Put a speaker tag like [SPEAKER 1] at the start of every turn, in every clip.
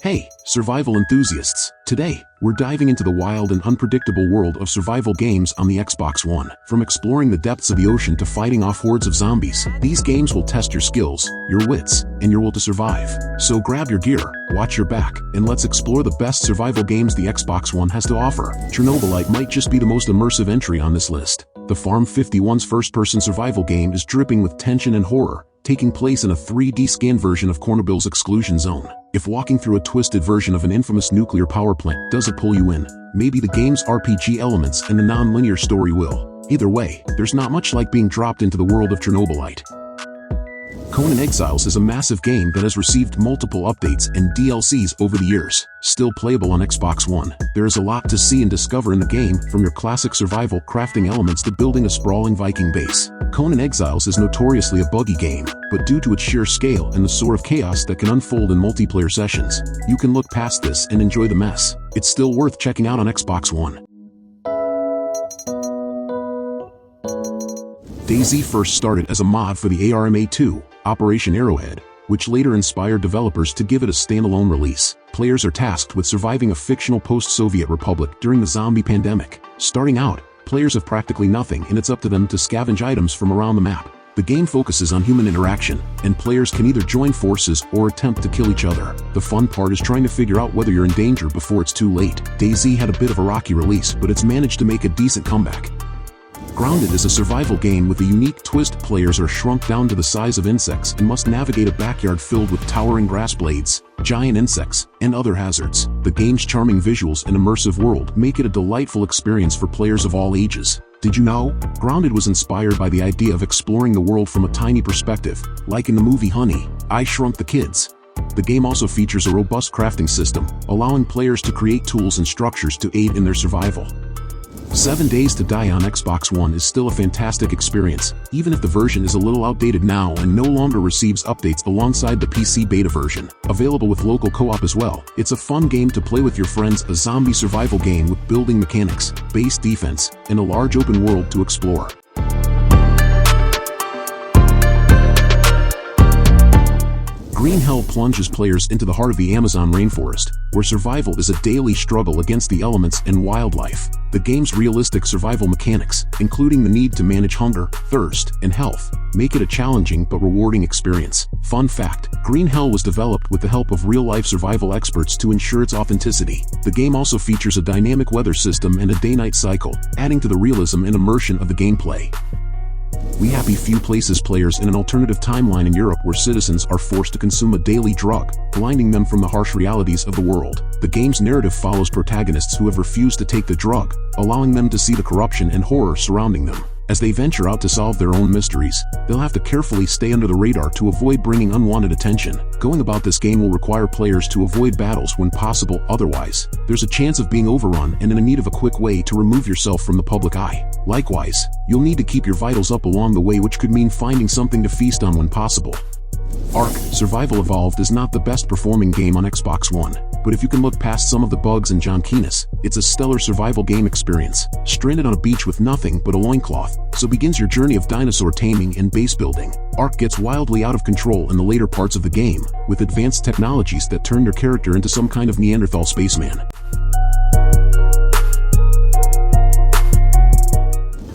[SPEAKER 1] Hey, survival enthusiasts! Today, we're diving into the wild and unpredictable world of survival games on the Xbox One. From exploring the depths of the ocean to fighting off hordes of zombies, these games will test your skills, your wits, and your will to survive. So grab your gear, watch your back, and let's explore the best survival games the Xbox One has to offer. Chernobylite might just be the most immersive entry on this list. The Farm 51's first-person survival game is dripping with tension and horror, taking place in a 3D scan version of Chernobyl's exclusion zone. If walking through a twisted version of an infamous nuclear power plant doesn't pull you in, maybe the game's RPG elements and the non-linear story will. Either way, there's not much like being dropped into the world of Chernobylite. Conan Exiles is a massive game that has received multiple updates and DLCs over the years. Still playable on Xbox One, there is a lot to see and discover in the game, from your classic survival crafting elements to building a sprawling Viking base. Conan Exiles is notoriously a buggy game, but due to its sheer scale and the sort of chaos that can unfold in multiplayer sessions, you can look past this and enjoy the mess. It's still worth checking out on Xbox One. DayZ first started as a mod for the ARMA2, Operation Arrowhead, which later inspired developers to give it a standalone release. Players are tasked with surviving a fictional post-Soviet republic during the zombie pandemic. Starting out, players have practically nothing, and it's up to them to scavenge items from around the map. The game focuses on human interaction, and players can either join forces or attempt to kill each other. The fun part is trying to figure out whether you're in danger before it's too late. DayZ had a bit of a rocky release, but it's managed to make a decent comeback. Grounded is a survival game with a unique twist. Players are shrunk down to the size of insects and must navigate a backyard filled with towering grass blades, giant insects, and other hazards. The game's charming visuals and immersive world make it a delightful experience for players of all ages. Did you know? Grounded was inspired by the idea of exploring the world from a tiny perspective, like in the movie Honey, I Shrunk the Kids. The game also features a robust crafting system, allowing players to create tools and structures to aid in their survival. 7 Days to Die on Xbox One is still a fantastic experience, even if the version is a little outdated now and no longer receives updates alongside the PC beta version. Available with local co-op as well, it's a fun game to play with your friends, a zombie survival game with building mechanics, base defense, and a large open world to explore. Green Hell plunges players into the heart of the Amazon rainforest, where survival is a daily struggle against the elements and wildlife. The game's realistic survival mechanics, including the need to manage hunger, thirst, and health, make it a challenging but rewarding experience. Fun fact, Green Hell was developed with the help of real-life survival experts to ensure its authenticity. The game also features a dynamic weather system and a day-night cycle, adding to the realism and immersion of the gameplay. We Happy Few places players in an alternative timeline in Europe where citizens are forced to consume a daily drug, blinding them from the harsh realities of the world. The game's narrative follows protagonists who have refused to take the drug, allowing them to see the corruption and horror surrounding them. As they venture out to solve their own mysteries, they'll have to carefully stay under the radar to avoid bringing unwanted attention. Going about this game will require players to avoid battles when possible, otherwise, there's a chance of being overrun and in need of a quick way to remove yourself from the public eye. Likewise, you'll need to keep your vitals up along the way, which could mean finding something to feast on when possible. Ark: Survival Evolved is not the best performing game on Xbox One, but if you can look past some of the bugs and junkiness, it's a stellar survival game experience. Stranded on a beach with nothing but a loincloth, so begins your journey of dinosaur taming and base building. Ark gets wildly out of control in the later parts of the game, with advanced technologies that turn your character into some kind of Neanderthal spaceman.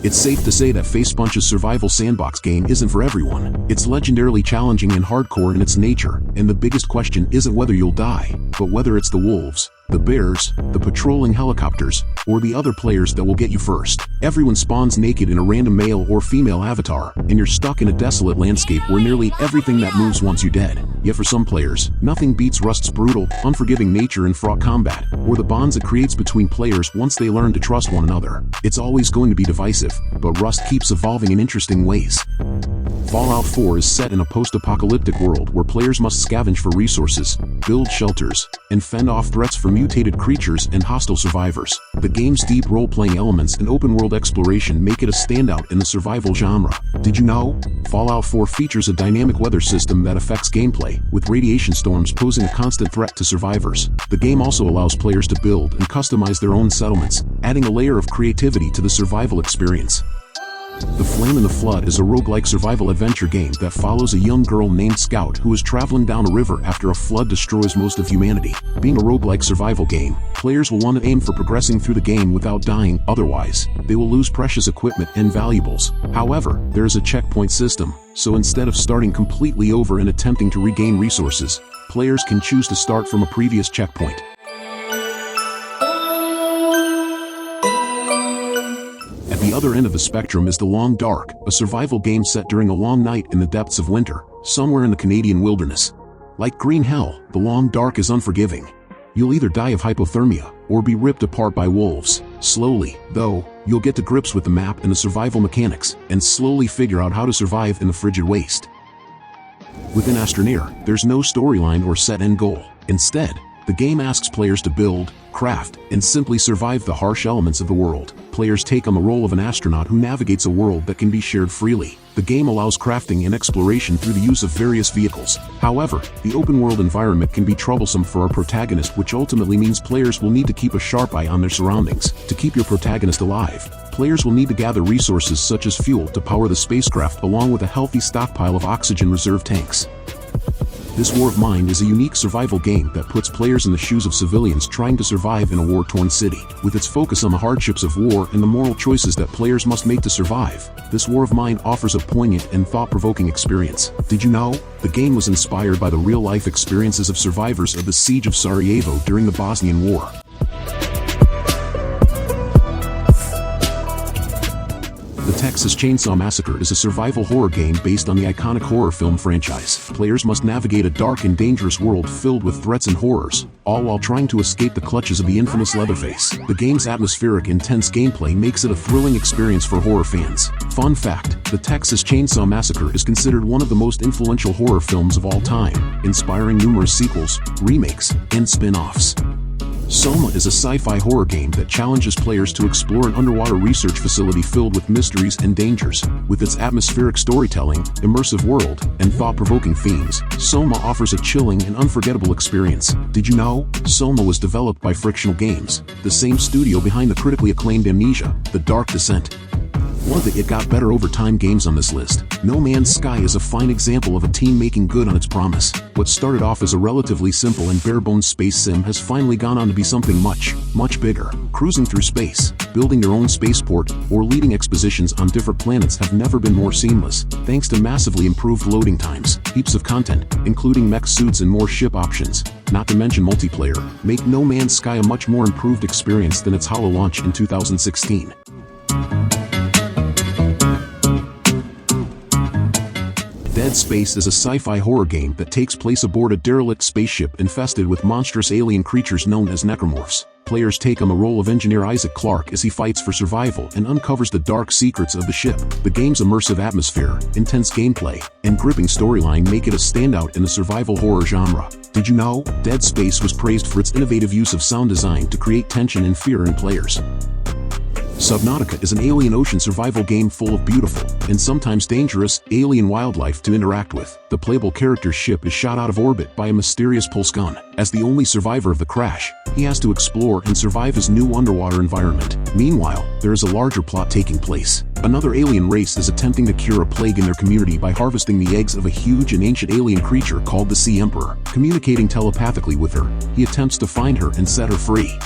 [SPEAKER 1] It's safe to say that Frostpunk's survival sandbox game isn't for everyone. It's legendarily challenging and hardcore in its nature, and the biggest question isn't whether you'll die, but whether it's the wolves, the bears, the patrolling helicopters, or the other players that will get you first. Everyone spawns naked in a random male or female avatar, and you're stuck in a desolate landscape where nearly everything that moves wants you dead. Yet for some players, nothing beats Rust's brutal, unforgiving nature and fraught combat, or the bonds it creates between players once they learn to trust one another. It's always going to be divisive, but Rust keeps evolving in interesting ways. Fallout 4 is set in a post-apocalyptic world where players must scavenge for resources, build shelters, and fend off threats from mutated creatures and hostile survivors. The game's deep role-playing elements and open-world exploration make it a standout in the survival genre. Did you know? Fallout 4 features a dynamic weather system that affects gameplay, with radiation storms posing a constant threat to survivors. The game also allows players to build and customize their own settlements, adding a layer of creativity to the survival experience. The Flame in the Flood is a roguelike survival adventure game that follows a young girl named Scout who is traveling down a river after a flood destroys most of humanity. Being a roguelike survival game, players will want to aim for progressing through the game without dying, otherwise, they will lose precious equipment and valuables. However, there is a checkpoint system, so instead of starting completely over and attempting to regain resources, players can choose to start from a previous checkpoint. At the other end of the spectrum is The Long Dark, a survival game set during a long night in the depths of winter, somewhere in the Canadian wilderness. Like Green Hell, The Long Dark is unforgiving. You'll either die of hypothermia, or be ripped apart by wolves. Slowly, though, you'll get to grips with the map and the survival mechanics, and slowly figure out how to survive in the frigid waste. Within Astroneer, there's no storyline or set end goal. Instead, the game asks players to build, craft, and simply survive the harsh elements of the world. Players take on the role of an astronaut who navigates a world that can be shared freely. The game allows crafting and exploration through the use of various vehicles. However, the open-world environment can be troublesome for our protagonist, which ultimately means players will need to keep a sharp eye on their surroundings. To keep your protagonist alive, players will need to gather resources such as fuel to power the spacecraft along with a healthy stockpile of oxygen reserve tanks. This War of Mine is a unique survival game that puts players in the shoes of civilians trying to survive in a war-torn city. With its focus on the hardships of war and the moral choices that players must make to survive, this War of Mine offers a poignant and thought-provoking experience. Did you know? The game was inspired by the real-life experiences of survivors of the Siege of Sarajevo during the Bosnian War. The Texas Chainsaw Massacre is a survival horror game based on the iconic horror film franchise. Players must navigate a dark and dangerous world filled with threats and horrors, all while trying to escape the clutches of the infamous Leatherface. The game's atmospheric, intense gameplay makes it a thrilling experience for horror fans. Fun fact, the Texas Chainsaw Massacre is considered one of the most influential horror films of all time, inspiring numerous sequels, remakes, and spin-offs. Soma is a sci-fi horror game that challenges players to explore an underwater research facility filled with mysteries and dangers. With its atmospheric storytelling, immersive world, and thought-provoking themes, Soma offers a chilling and unforgettable experience. Did you know? Soma was developed by Frictional Games, the same studio behind the critically acclaimed Amnesia, The Dark Descent. One of the It Got Better Over Time games on this list, No Man's Sky is a fine example of a team making good on its promise. What started off as a relatively simple and bare-bones space sim has finally gone on to be something much, much bigger. Cruising through space, building your own spaceport, or leading expositions on different planets have never been more seamless, thanks to massively improved loading times, heaps of content, including mech suits and more ship options, not to mention multiplayer, make No Man's Sky a much more improved experience than its Halo launch in 2016. Dead Space is a sci-fi horror game that takes place aboard a derelict spaceship infested with monstrous alien creatures known as necromorphs. Players take on the role of engineer Isaac Clarke as he fights for survival and uncovers the dark secrets of the ship. The game's immersive atmosphere, intense gameplay, and gripping storyline make it a standout in the survival horror genre. Did you know? Dead Space was praised for its innovative use of sound design to create tension and fear in players. Subnautica is an alien ocean survival game full of beautiful, and sometimes dangerous, alien wildlife to interact with. The playable character's ship is shot out of orbit by a mysterious pulse gun. As the only survivor of the crash, he has to explore and survive his new underwater environment. Meanwhile, there is a larger plot taking place. Another alien race is attempting to cure a plague in their community by harvesting the eggs of a huge and ancient alien creature called the Sea Emperor. Communicating telepathically with her, he attempts to find her and set her free.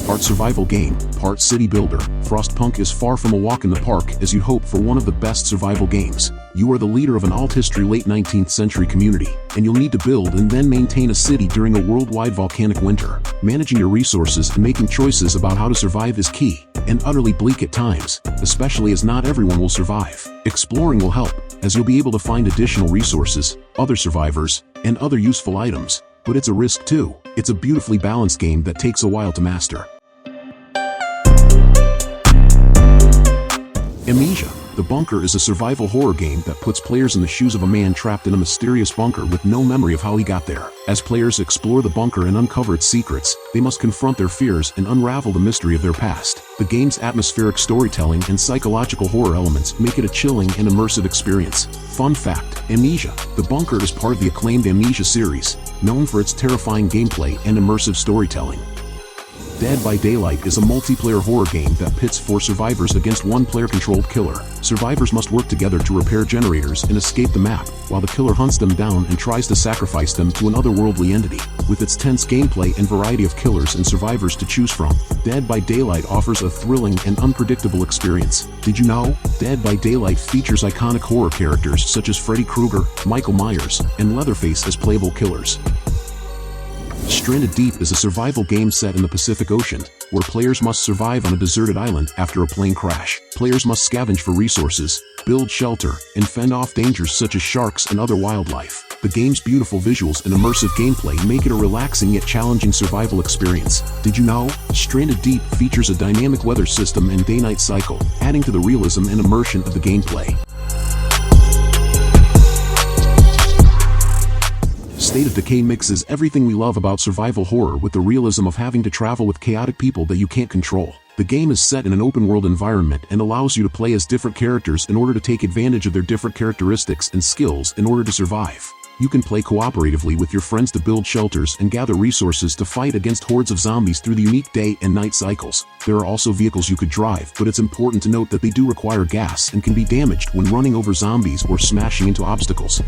[SPEAKER 1] Part survival game, part city builder, Frostpunk is far from a walk in the park as you'd hope for one of the best survival games. You are the leader of an alt-history late 19th century community, and you'll need to build and then maintain a city during a worldwide volcanic winter. Managing your resources and making choices about how to survive is key, and utterly bleak at times, especially as not everyone will survive. Exploring will help, as you'll be able to find additional resources, other survivors, and other useful items, but it's a risk too. It's a beautifully balanced game that takes a while to master. Amnesia, The Bunker is a survival horror game that puts players in the shoes of a man trapped in a mysterious bunker with no memory of how he got there. As players explore the bunker and uncover its secrets, they must confront their fears and unravel the mystery of their past. The game's atmospheric storytelling and psychological horror elements make it a chilling and immersive experience. Fun fact, Amnesia, The Bunker is part of the acclaimed Amnesia series, known for its terrifying gameplay and immersive storytelling. Dead by Daylight is a multiplayer horror game that pits 4 survivors against one player-controlled killer. Survivors must work together to repair generators and escape the map, while the killer hunts them down and tries to sacrifice them to an otherworldly entity. With its tense gameplay and variety of killers and survivors to choose from, Dead by Daylight offers a thrilling and unpredictable experience. Did you know? Dead by Daylight features iconic horror characters such as Freddy Krueger, Michael Myers, and Leatherface as playable killers. Stranded Deep is a survival game set in the Pacific Ocean, where players must survive on a deserted island after a plane crash. Players must scavenge for resources, build shelter, and fend off dangers such as sharks and other wildlife. The game's beautiful visuals and immersive gameplay make it a relaxing yet challenging survival experience. Did you know? Stranded Deep features a dynamic weather system and day-night cycle, adding to the realism and immersion of the gameplay. State of Decay mixes everything we love about survival horror with the realism of having to travel with chaotic people that you can't control. The game is set in an open-world environment and allows you to play as different characters in order to take advantage of their different characteristics and skills in order to survive. You can play cooperatively with your friends to build shelters and gather resources to fight against hordes of zombies through the unique day and night cycles. There are also vehicles you could drive, but it's important to note that they do require gas and can be damaged when running over zombies or smashing into obstacles.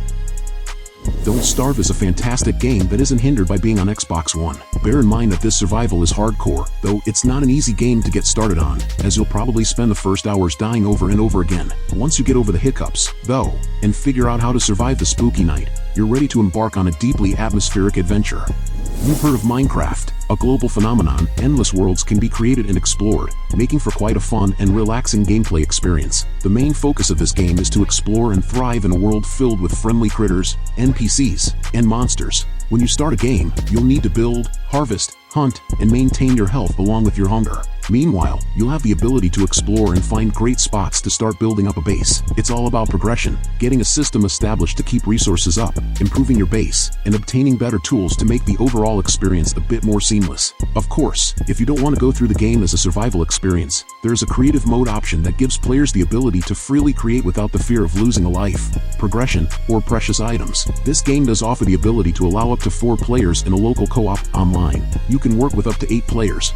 [SPEAKER 1] Don't Starve is a fantastic game that isn't hindered by being on Xbox One. Bear in mind that this survival is hardcore, though it's not an easy game to get started on, as you'll probably spend the first hours dying over and over again. Once you get over the hiccups, though, and figure out how to survive the spooky night, you're ready to embark on a deeply atmospheric adventure. You've heard of Minecraft, a global phenomenon. Endless worlds can be created and explored, making for quite a fun and relaxing gameplay experience. The main focus of this game is to explore and thrive in a world filled with friendly critters, NPCs, and monsters. When you start a game, you'll need to build, harvest, hunt, and maintain your health along with your hunger. Meanwhile, you'll have the ability to explore and find great spots to start building up a base. It's all about progression, getting a system established to keep resources up, improving your base, and obtaining better tools to make the overall experience a bit more seamless. Of course, if you don't want to go through the game as a survival experience, there's a creative mode option that gives players the ability to freely create without the fear of losing a life, progression, or precious items. This game does offer the ability to allow up to 4 players in a local co-op online. You can work with up to 8 players.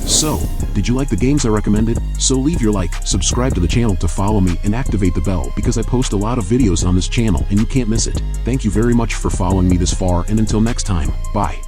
[SPEAKER 1] So, did you like the games I recommended? So leave your like, subscribe to the channel to follow me, and activate the bell because I post a lot of videos on this channel and you can't miss it. Thank you very much for following me this far, and until next time, bye.